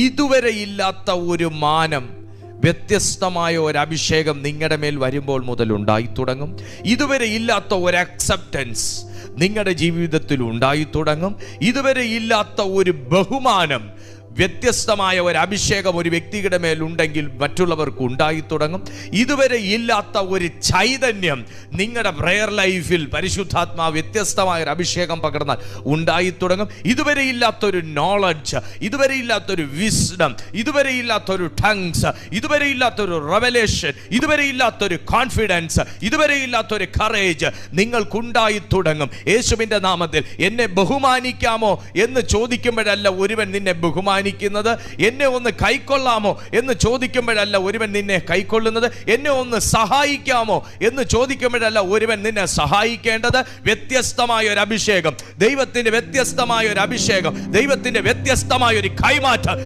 ഇതുവരെ ഇല്ലാത്ത ഒരു മാനം, വ്യത്യസ്തമായ ഒരു അഭിഷേകം നിങ്ങളുടെ മേൽ വരുമ്പോൾ മുതൽ ഉണ്ടായി തുടങ്ങും. ഇതുവരെ ഇല്ലാത്ത ഒരു അക്സെപ്റ്റൻസ് നിങ്ങളുടെ ജീവിതത്തിൽ ഉണ്ടായി തുടങ്ങും. ഇതുവരെ ഇല്ലാത്ത ഒരു ബഹുമാനം, വ്യത്യസ്തമായ ഒരു അഭിഷേകം ഒരു വ്യക്തിയുടെ മേലുണ്ടെങ്കിൽ മറ്റുള്ളവർക്ക് ഉണ്ടായി തുടങ്ങും. ഇതുവരെ ഇല്ലാത്ത ഒരു ചൈതന്യം നിങ്ങളുടെ പ്രെയർ ലൈഫിൽ പരിശുദ്ധാത്മാവ് വ്യത്യസ്തമായ ഒരു അഭിഷേകം പകർന്നാൽ ഉണ്ടായി തുടങ്ങും. ഇതുവരെ ഇല്ലാത്തൊരു നോളജ്, ഇതുവരെ ഇല്ലാത്തൊരു വിസ്ഡം, ഇതുവരെ ഇല്ലാത്തൊരു ടങ്സ്, ഇതുവരെ ഇല്ലാത്തൊരു റെവലേഷൻ, ഇതുവരെ ഇല്ലാത്തൊരു കോൺഫിഡൻസ്, ഇതുവരെ ഇല്ലാത്തൊരു കറേജ് നിങ്ങൾക്കുണ്ടായി തുടങ്ങും. യേശുവിൻ്റെ നാമത്തിൽ എന്നെ ബഹുമാനിക്കാമോ എന്ന് ചോദിക്കുമ്പോഴല്ല ഒരുവൻ നിന്നെ ബഹുമാനിക്കുന്നത്. എന്നെ ഒന്ന് കൈക്കൊള്ളാമോ എന്ന് ചോദിക്കുമ്പോഴല്ല ഒരുവൻ നിന്നെ കൈക്കൊള്ളുന്നത്. എന്നെ ഒന്ന് സഹായിക്കാമോ എന്ന് ചോദിക്കുമ്പോഴല്ല ഒരുവൻ നിന്നെ സഹായിക്കേണ്ടത്. വ്യത്യസ്തമായ ഒരു അഭിഷേകം, ദൈവത്തിന്റെ വ്യത്യസ്തമായ ഒരു അഭിഷേകം, ദൈവത്തിന്റെ വ്യത്യസ്തമായ ഒരു കൈമാറ്റം